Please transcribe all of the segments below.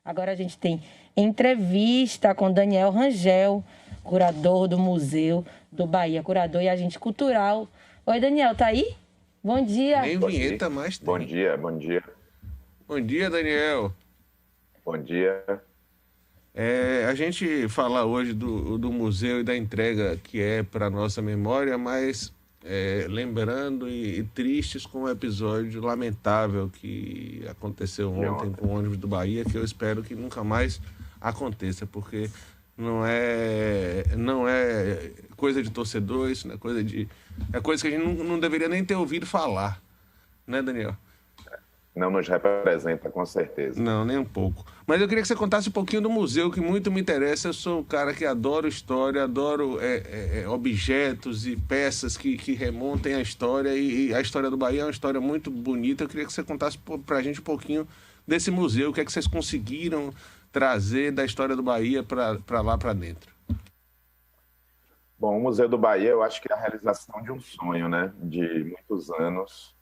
Agora a gente tem entrevista com Daniel Rangel, curador do Museu do Bahia, curador e agente cultural. Oi, Daniel, tá aí? Bom dia. Nem vinheta mais tem. Bom dia, bom dia. Bom dia, Daniel. Bom dia. A gente fala hoje do museu e da entrega que é para nossa memória, mas lembrando e tristes com o episódio lamentável que aconteceu ontem com o ônibus do Bahia, que eu espero que nunca mais aconteça, porque não é coisa de torcedor, isso não é coisa de... É coisa que a gente não deveria nem ter ouvido falar, né, Daniel? Não nos representa, com certeza. Não, nem um pouco. Mas eu queria que você contasse um pouquinho do museu, que muito me interessa. Eu sou um cara que adoro história, adoro objetos e peças que remontem a história. E a história do Bahia é uma história muito bonita. Eu queria que você contasse pra gente um pouquinho desse museu. O que é que vocês conseguiram trazer da história do Bahia para lá, para dentro? Bom, o Museu do Bahia, eu acho que é a realização de um sonho, né? De muitos anos.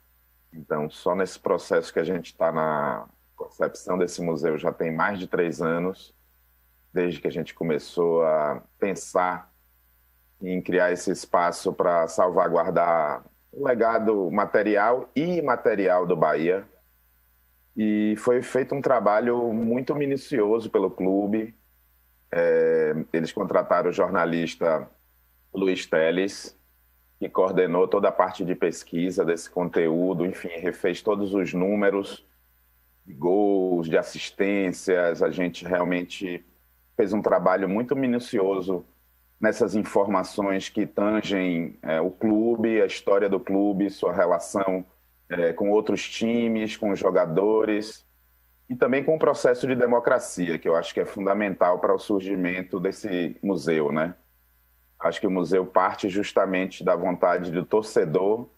Então, só nesse processo que a gente está na concepção desse museu já tem mais de 3 anos, desde que a gente começou a pensar em criar esse espaço para salvaguardar o legado material e imaterial do Bahia. E foi feito um trabalho muito minucioso pelo clube. Eles contrataram o jornalista Luiz Teles, que coordenou toda a parte de pesquisa desse conteúdo, enfim, refez todos os números de gols, de assistências. A gente realmente fez um trabalho muito minucioso nessas informações que tangem o clube, a história do clube, sua relação com outros times, com os jogadores, e também com o processo de democracia, que eu acho que é fundamental para o surgimento desse museu, né? Acho que o museu parte justamente da vontade do torcedor,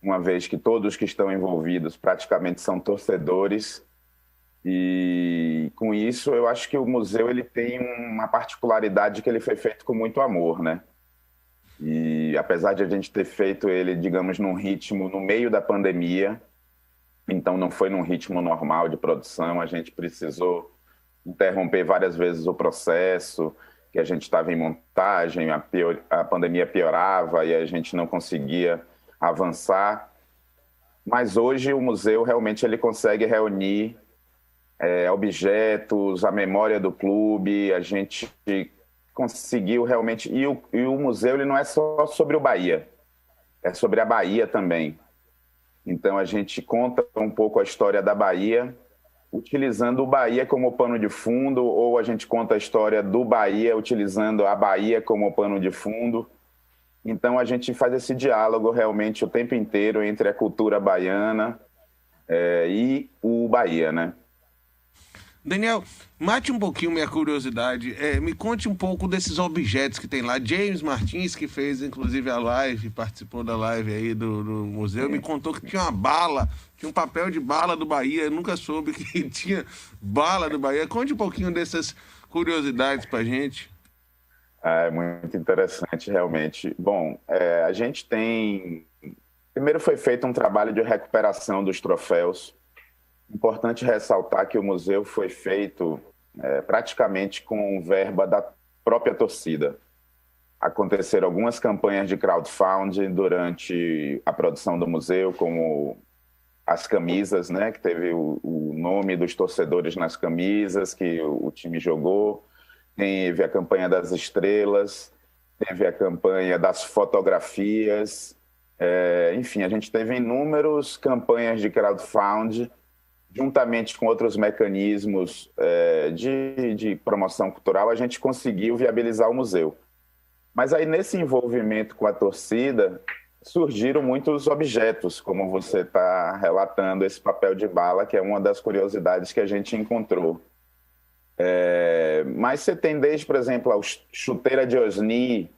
uma vez que todos que estão envolvidos praticamente são torcedores. E com isso, eu acho que o museu ele tem uma particularidade, que ele foi feito com muito amor, né? E apesar de a gente ter feito ele, digamos, num ritmo no meio da pandemia, então não foi num ritmo normal de produção, a gente precisou interromper várias vezes o processo, que a gente estava em montagem, a pandemia piorava e a gente não conseguia avançar. Mas hoje o museu realmente ele consegue reunir objetos, a memória do clube, a gente conseguiu realmente... E o museu ele não é só sobre o Bahia, é sobre a Bahia também. Então a gente conta um pouco a história da Bahia, utilizando o Bahia como pano de fundo, ou a gente conta a história do Bahia utilizando a Bahia como pano de fundo. Então a gente faz esse diálogo realmente o tempo inteiro entre a cultura baiana e o Bahia, né? Daniel, mate um pouquinho minha curiosidade. Me conte um pouco desses objetos que tem lá. James Martins, que fez inclusive a live, participou da live aí do museu, me contou que tinha uma bala, tinha um papel de bala do Bahia. Eu nunca soube que tinha bala do Bahia. Conte um pouquinho dessas curiosidades pra gente. É muito interessante, realmente. Bom, a gente tem... Primeiro foi feito um trabalho de recuperação dos troféus. Importante ressaltar que o museu foi feito praticamente com verba da própria torcida. Aconteceram algumas campanhas de crowdfunding durante a produção do museu, como as camisas, né, que teve o nome dos torcedores nas camisas que o time jogou. Teve a campanha das estrelas, teve a campanha das fotografias. Enfim, a gente teve inúmeras campanhas de crowdfunding, juntamente com outros mecanismos de promoção cultural, a gente conseguiu viabilizar o museu. Mas aí, nesse envolvimento com a torcida, surgiram muitos objetos, como você está relatando, esse papel de bala, que é uma das curiosidades que a gente encontrou. Mas você tem desde, por exemplo, a chuteira de Osni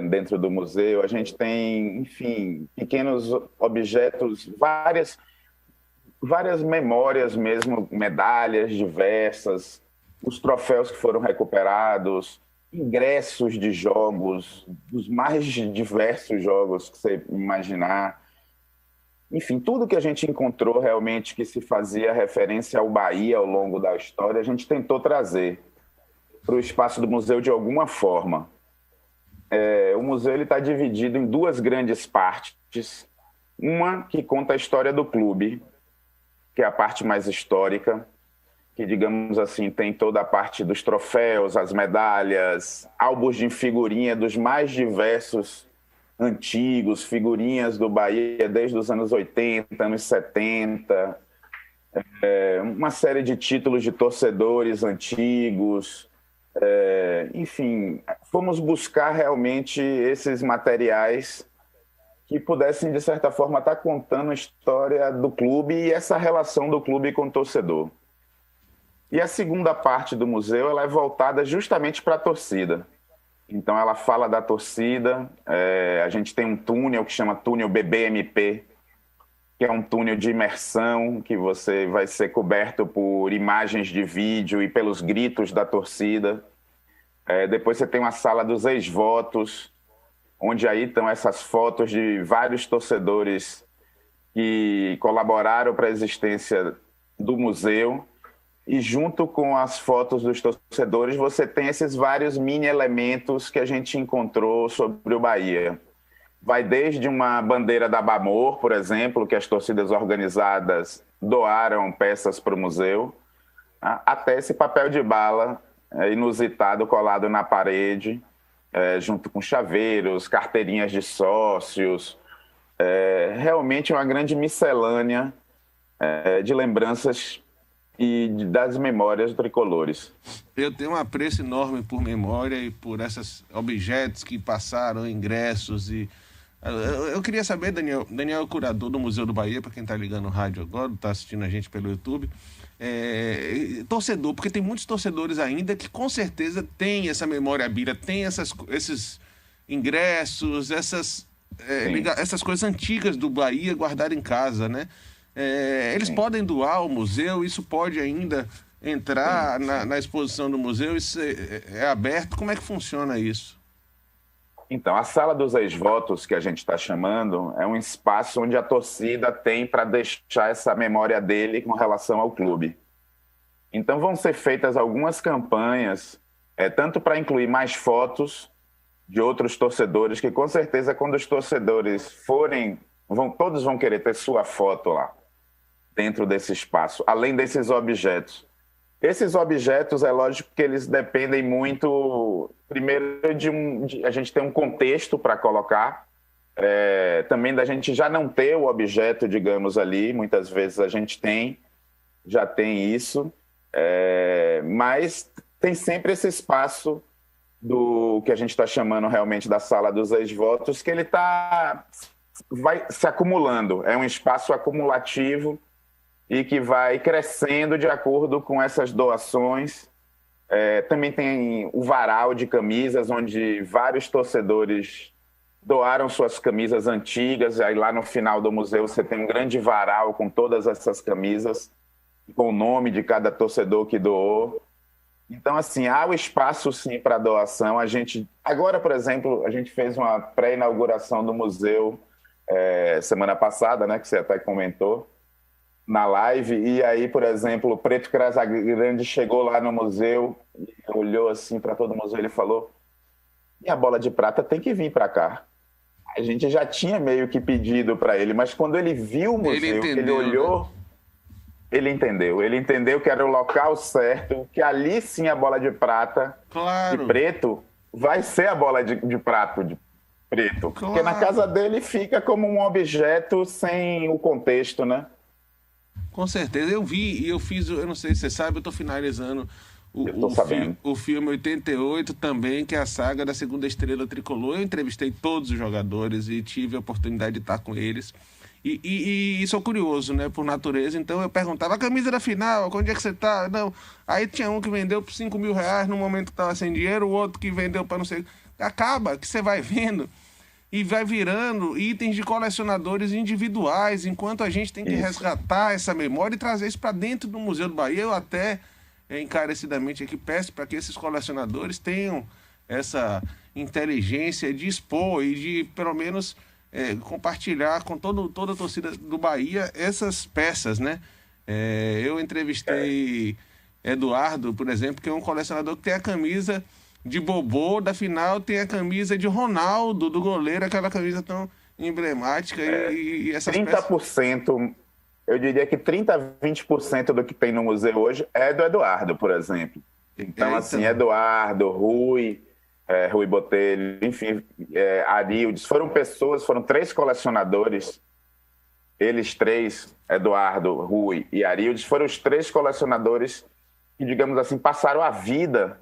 dentro do museu, a gente tem, enfim, pequenos objetos, várias memórias mesmo, medalhas diversas, os troféus que foram recuperados, ingressos de jogos, dos mais diversos jogos que você imaginar. Enfim, tudo que a gente encontrou realmente que se fazia referência ao Bahia ao longo da história, a gente tentou trazer para o espaço do museu de alguma forma. O museu está dividido em duas grandes partes. Uma que conta a história do clube, que é a parte mais histórica, que, digamos assim, tem toda a parte dos troféus, as medalhas, álbuns de figurinha dos mais diversos antigos, figurinhas do Bahia desde os anos 80, anos 70, uma série de títulos de torcedores antigos. Enfim, fomos buscar realmente esses materiais que pudessem, de certa forma, estar contando a história do clube e essa relação do clube com o torcedor. E a segunda parte do museu ela é voltada justamente para a torcida. Então, ela fala da torcida. A gente tem um túnel que chama túnel BBMP, que é um túnel de imersão, que você vai ser coberto por imagens de vídeo e pelos gritos da torcida. Depois você tem uma sala dos ex-votos, onde aí estão essas fotos de vários torcedores que colaboraram para a existência do museu. E junto com as fotos dos torcedores, você tem esses vários mini-elementos que a gente encontrou sobre o Bahia. Vai desde uma bandeira da Bamor, por exemplo, que as torcidas organizadas doaram peças para o museu, até esse papel de bala inusitado colado na parede, junto com chaveiros, carteirinhas de sócios. Realmente uma grande miscelânea de lembranças e das memórias tricolores. Eu tenho um apreço enorme por memória e por esses objetos que passaram, ingressos e... Eu queria saber, Daniel é o curador do Museu do Bahia, para quem está ligando o rádio agora, está assistindo a gente pelo YouTube, torcedor, porque tem muitos torcedores ainda que com certeza têm essa memória bíblia, tem esses ingressos, essas coisas antigas do Bahia guardadas em casa, né? Eles podem doar ao museu, isso pode ainda entrar na exposição do museu, isso é aberto, como é que funciona isso? Então, a sala dos ex-votos, que a gente está chamando, é um espaço onde a torcida tem para deixar essa memória dele com relação ao clube. Então, vão ser feitas algumas campanhas, tanto para incluir mais fotos de outros torcedores, que com certeza quando os torcedores forem, todos vão querer ter sua foto lá, dentro desse espaço, além desses objetos. Esses objetos, é lógico que eles dependem muito, primeiro, a gente tem um contexto para colocar, também da gente já não ter o objeto, digamos, ali, muitas vezes a gente já tem isso, mas tem sempre esse espaço do que a gente está chamando realmente da sala dos ex-votos, que ele vai se acumulando, é um espaço acumulativo e que vai crescendo de acordo com essas doações. Também tem o varal de camisas, onde vários torcedores doaram suas camisas antigas, aí lá no final do museu você tem um grande varal com todas essas camisas, com o nome de cada torcedor que doou. Então, assim, há o espaço, sim, para doação. Agora, por exemplo, a gente fez uma pré-inauguração do museu semana passada, né, que você até comentou, na live, e aí, por exemplo, o Preto Casagrande chegou lá no museu, olhou assim para todo o museu, ele falou: minha bola de prata tem que vir para cá. A gente já tinha meio que pedido para ele, mas quando ele viu o museu, ele olhou, né? Ele entendeu que era o local certo, que ali sim a bola de prata, claro, de preto, vai ser a bola de prato de preto, claro, porque na casa dele fica como um objeto sem o contexto, né? Com certeza, eu vi e eu fiz, eu não sei se você sabe, eu estou finalizando o filme 88 também, que é a saga da Segunda Estrela Tricolor. Eu entrevistei todos os jogadores e tive a oportunidade de estar com eles. E sou curioso, né, por natureza, então eu perguntava: a camisa da final, onde é que você tá? Não. Aí tinha um que vendeu por R$5.000 no momento que estava sem dinheiro, o outro que vendeu para não sei... Acaba que você vai vendo e vai virando itens de colecionadores individuais, enquanto a gente tem que resgatar essa memória e trazer isso para dentro do Museu do Bahia. Eu até encarecidamente aqui peço para que esses colecionadores tenham essa inteligência de expor e de, pelo menos, compartilhar com toda a torcida do Bahia essas peças, né? Eu entrevistei Eduardo, por exemplo, que é um colecionador que tem a camisa de Bobô da final, tem a camisa de Ronaldo, do goleiro, aquela camisa tão emblemática. E essas 30%, eu diria que 30% a 20% do que tem no museu hoje é do Eduardo, por exemplo. Então, assim, Eduardo, Rui Botelho, enfim, Arildes, foram 3 colecionadores. Eles 3, Eduardo, Rui e Arildes, foram os 3 colecionadores que, digamos assim, passaram a vida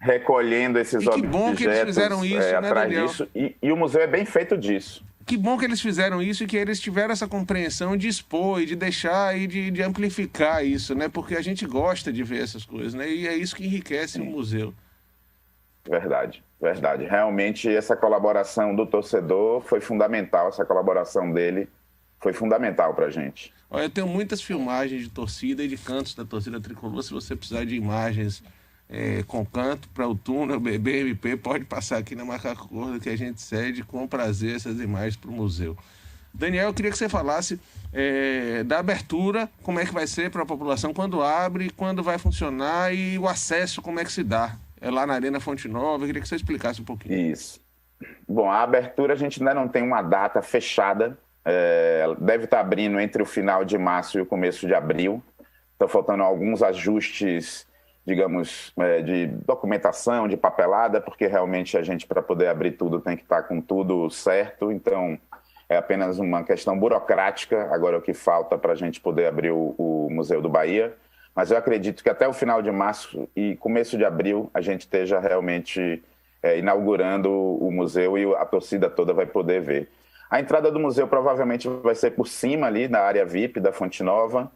recolhendo esses objetos. Que bom que eles fizeram isso, né, atrás disso. E o museu é bem feito disso. Que bom que eles fizeram isso e que eles tiveram essa compreensão de expor e de deixar e de amplificar isso, né? Porque a gente gosta de ver essas coisas, né? E é isso que enriquece o museu. Verdade, verdade. Realmente essa colaboração do torcedor foi fundamental, essa colaboração dele foi fundamental pra gente. Olha, eu tenho muitas filmagens de torcida e de cantos da torcida tricolor. Se você precisar de imagens com canto para o túnel BMP, pode passar aqui na Macaco Gordo que a gente cede com prazer essas imagens para o museu. Daniel, eu queria que você falasse da abertura, como é que vai ser para a população, quando abre, quando vai funcionar e o acesso, como é que se dá. É lá na Arena Fonte Nova, eu queria que você explicasse um pouquinho. Isso. Bom, a abertura a gente ainda não tem uma data fechada, deve estar abrindo entre o final de março e o começo de abril. Estão faltando alguns ajustes, digamos, de documentação, de papelada, porque realmente a gente, para poder abrir tudo, tem que estar com tudo certo. Então, é apenas uma questão burocrática, agora o que falta para a gente poder abrir o Museu do Bahia. Mas eu acredito que até o final de março e começo de abril a gente esteja realmente inaugurando o museu e a torcida toda vai poder ver. A entrada do museu provavelmente vai ser por cima ali, na área VIP da Fonte Nova,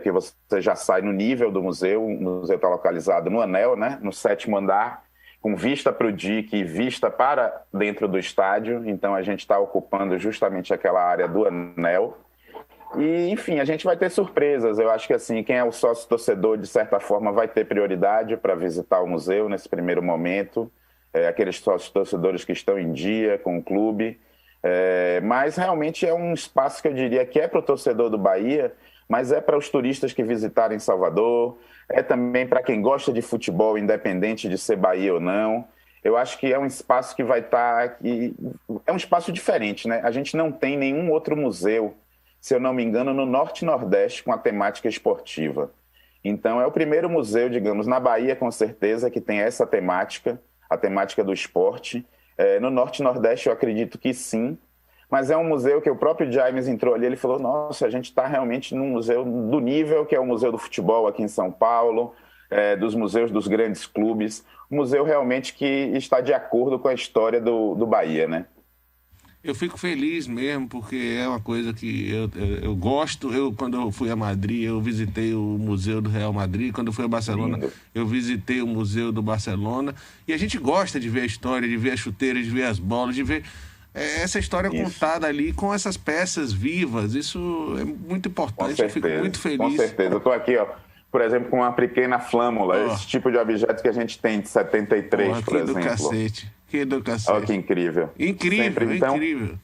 que você já sai no nível do museu. O museu está localizado no anel, né, no 7º andar, com vista para o DIC e vista para dentro do estádio. Então a gente está ocupando justamente aquela área do anel. E, enfim, a gente vai ter surpresas. Eu acho que, assim, quem é o sócio-torcedor, de certa forma, vai ter prioridade para visitar o museu nesse primeiro momento. Aqueles sócios-torcedores que estão em dia com o clube. Mas, realmente, é um espaço que eu diria que é para o torcedor do Bahia, mas é para os turistas que visitarem Salvador, é também para quem gosta de futebol, independente de ser Bahia ou não. Eu acho que é um espaço que vai estar aqui... É um espaço diferente, né? A gente não tem nenhum outro museu, se eu não me engano, no Norte e Nordeste com a temática esportiva. Então, é o primeiro museu, digamos, na Bahia, com certeza, que tem essa temática, a temática do esporte. No Norte e Nordeste, eu acredito que sim, mas é um museu que o próprio James entrou ali, ele falou, nossa, a gente está realmente num museu do nível que é o Museu do Futebol aqui em São Paulo, dos museus dos grandes clubes, um museu realmente que está de acordo com a história do Bahia, né? Eu fico feliz mesmo, porque é uma coisa que eu gosto. Quando eu fui a Madrid, eu visitei o Museu do Real Madrid. Quando eu fui a Barcelona, eu visitei o Museu do Barcelona. E a gente gosta de ver a história, de ver as chuteiras, de ver as bolas, de ver essa história contada ali com essas peças vivas. Isso é muito importante. Eu fico muito feliz. Com certeza. Eu estou aqui, ó, por exemplo, com uma pequena flâmula, esse tipo de objeto que a gente tem de 73, por exemplo. Que do cacete. Que do cacete. Olha que incrível. Incrível, sempre, então, incrível.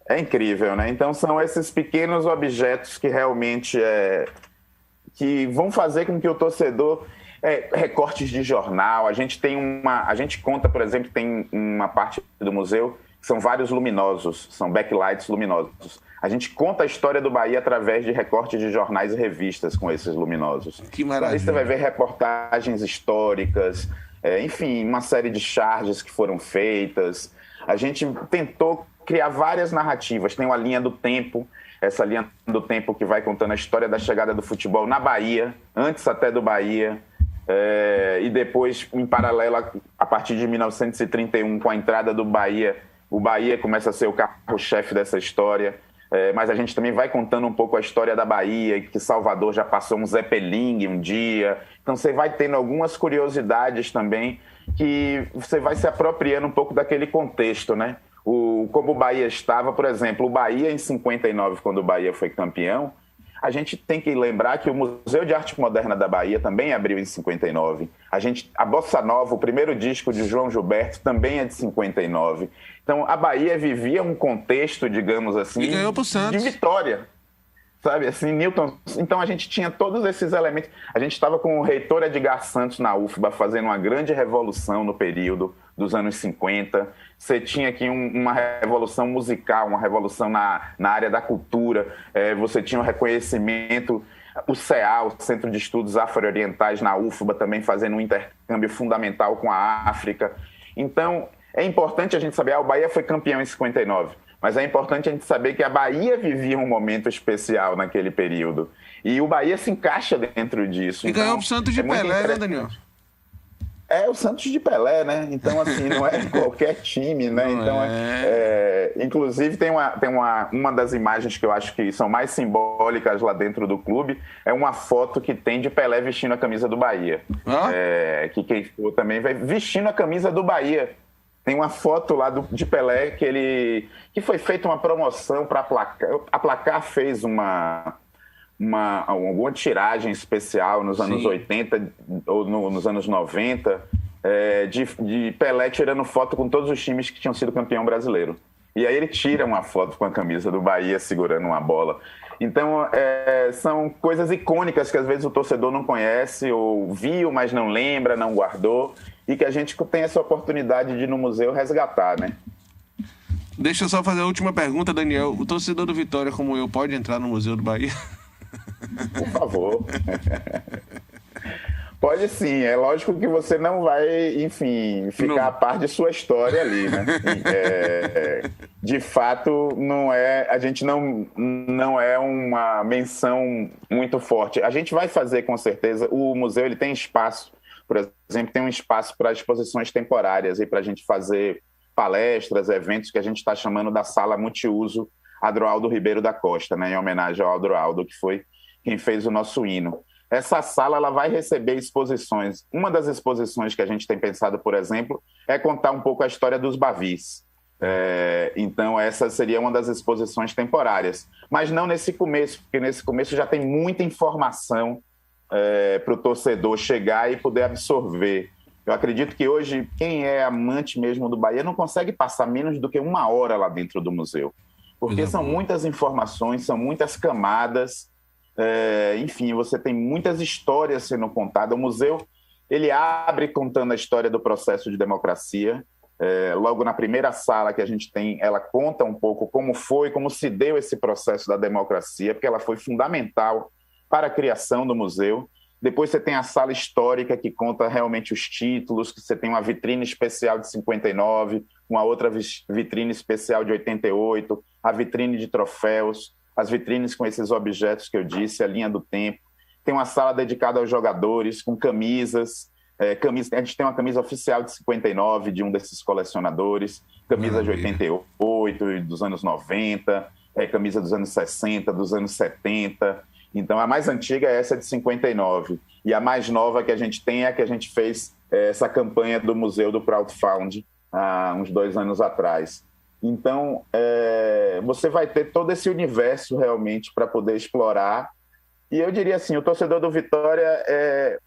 É incrível, né? Então são esses pequenos objetos que realmente que vão fazer com que o torcedor... recortes de jornal, a gente conta, por exemplo, tem uma parte do museu que são vários luminosos, são backlights luminosos. A gente conta a história do Bahia através de recortes de jornais e revistas com esses luminosos. Que maravilha. Aí você vai ver reportagens históricas, enfim, uma série de charges que foram feitas. A gente tentou criar várias narrativas. Tem uma linha do tempo, essa linha do tempo que vai contando a história da chegada do futebol na Bahia, antes até do Bahia, e depois, em paralelo, a partir de 1931, com a entrada do Bahia, o Bahia começa a ser o carro-chefe dessa história. Mas a gente também vai contando um pouco a história da Bahia, que Salvador já passou um Zeppelin um dia. Então você vai tendo algumas curiosidades também, que você vai se apropriando um pouco daquele contexto, né? Como o Bahia estava, por exemplo, o Bahia em 59, quando o Bahia foi campeão, A gente tem que lembrar que o Museu de Arte Moderna da Bahia também abriu em 59. A Bossa Nova, o primeiro disco de João Gilberto, também é de 59. Então, a Bahia vivia um contexto, digamos assim, e ganhou pro Santos. de vitória. Sabe, assim, Newton... Então, a gente tinha todos esses elementos. A gente estava com o reitor Edgar Santos na UFBA fazendo uma grande revolução no período dos anos 50. Você tinha aqui uma revolução musical, uma revolução na área da cultura. Você tinha um reconhecimento, o CEA, o Centro de Estudos Afro-Orientais na UFBA, também fazendo um intercâmbio fundamental com a África. Então, é importante a gente saber, o Bahia foi campeão em 59. Mas é importante a gente saber que a Bahia vivia um momento especial naquele período. E o Bahia se encaixa dentro disso. E então, ganhou o Santos de Pelé, né, Daniel? É o Santos de Pelé, né? Então, assim, não é qualquer time, né? Não então, inclusive, tem uma das imagens que eu acho que são mais simbólicas lá dentro do clube, é uma foto que tem de Pelé vestindo a camisa do Bahia. Que quem for também vai vestindo a camisa do Bahia. Tem uma foto lá de Pelé que foi feita uma promoção para a Placar. A Placar fez alguma tiragem especial nos anos 80 ou nos anos 90 de Pelé tirando foto com todos os times que tinham sido campeão brasileiro. E aí ele tira uma foto com a camisa do Bahia segurando uma bola. Então, são coisas icônicas que às vezes o torcedor não conhece ou viu, mas não lembra, não guardou, e que a gente tem essa oportunidade de ir no museu resgatar, né? Deixa eu só fazer a última pergunta, Daniel. O torcedor do Vitória, como eu, pode entrar no Museu do Bahia? Por favor. Pode sim, é lógico que você não vai, enfim, ficar a par de sua história ali, né? De fato, a gente não é uma menção muito forte. A gente vai fazer, com certeza, o museu ele tem espaço, por exemplo, tem um espaço para exposições temporárias e para a gente fazer palestras, eventos que a gente está chamando da Sala Multiuso Adroaldo Ribeiro da Costa, né? Em homenagem ao Adroaldo, que foi quem fez o nosso hino. Essa sala ela vai receber exposições. Uma das exposições que a gente tem pensado, por exemplo, é contar um pouco a história dos Bavis. Então, essa seria uma das exposições temporárias. Mas não nesse começo, porque nesse começo já tem muita informação para o torcedor chegar e poder absorver. Eu acredito que hoje, quem é amante mesmo do Bahia não consegue passar menos do que 1 hora lá dentro do museu. Porque são muitas informações, são muitas camadas. Enfim, você tem muitas histórias sendo contadas. O museu ele abre contando a história do processo de democracia. Logo na primeira sala que a gente tem, ela conta um pouco como se deu esse processo da democracia, porque ela foi fundamental para a criação do museu. Depois você tem a sala histórica, que conta realmente os títulos, que você tem uma vitrine especial de 59, uma outra vitrine especial de 88, a vitrine de troféus, as vitrines com esses objetos que eu disse, a linha do tempo. Tem uma sala dedicada aos jogadores, com camisas. A gente tem uma camisa oficial de 59, de um desses colecionadores, camisa de 88, dos anos 90, camisa dos anos 60, dos anos 70. Então, a mais antiga é essa de 59. E a mais nova que a gente tem é a que a gente fez essa campanha do Museu do Crowdfund há uns 2 anos atrás. Então, você vai ter todo esse universo realmente para poder explorar. E eu diria assim, o torcedor do Vitória,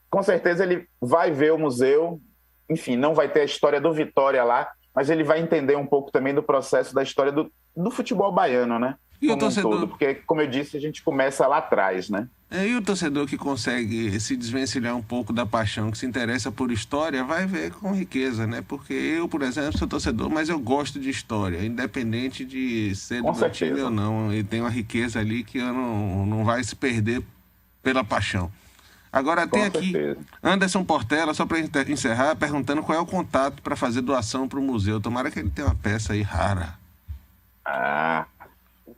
com certeza ele vai ver o museu, enfim, não vai ter a história do Vitória lá, mas ele vai entender um pouco também do processo da história do futebol baiano, né? E o torcedor? Todo, porque, como eu disse, a gente começa lá atrás, né? E o torcedor que consegue se desvencilhar um pouco da paixão, que se interessa por história, vai ver com riqueza, né? Porque eu, por exemplo, sou torcedor, mas eu gosto de história, independente de ser do meu time ou não. E tem uma riqueza ali que não vai se perder pela paixão. Agora, tem aqui Anderson Portela, só para encerrar, perguntando qual é o contato para fazer doação para o museu. Tomara que ele tenha uma peça aí rara.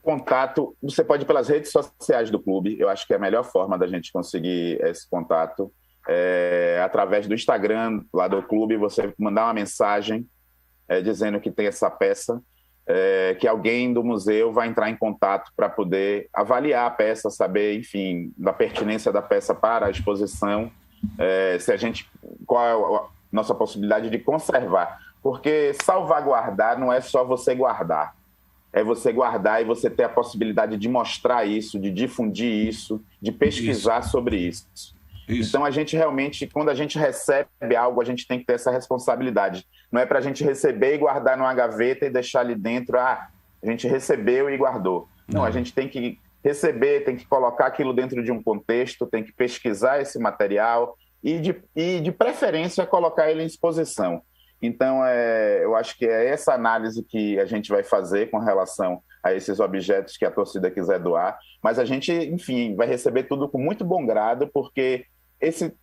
Contato, você pode ir pelas redes sociais do clube, eu acho que é a melhor forma da gente conseguir esse contato, através do Instagram lá do clube, você mandar uma mensagem dizendo que tem essa peça, que alguém do museu vai entrar em contato para poder avaliar a peça, saber, enfim, da pertinência da peça para a exposição, qual é a nossa possibilidade de conservar, porque salvaguardar não é só você guardar. é você guardar e você ter a possibilidade de mostrar isso, de difundir isso, de pesquisar sobre isso. Então, a gente realmente, quando a gente recebe algo, a gente tem que ter essa responsabilidade. Não é para a gente receber e guardar numa gaveta e deixar ali dentro, a gente recebeu e guardou. Não, a gente tem que receber, tem que colocar aquilo dentro de um contexto, tem que pesquisar esse material e de preferência, colocar ele em exposição. Então, eu acho que é essa análise que a gente vai fazer com relação a esses objetos que a torcida quiser doar. Mas a gente, enfim, vai receber tudo com muito bom grado, porque esse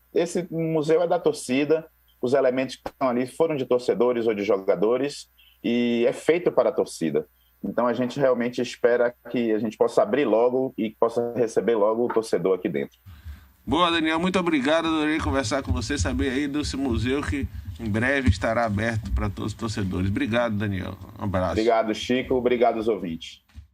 museu é da torcida, os elementos que estão ali foram de torcedores ou de jogadores e é feito para a torcida. Então a gente realmente espera que a gente possa abrir logo e possa receber logo o torcedor aqui dentro. Boa, Daniel, muito obrigado. Adorei conversar com você, saber aí desse museu que em breve estará aberto para todos os torcedores. Obrigado, Daniel. Um abraço. Obrigado, Chico. Obrigado aos ouvintes.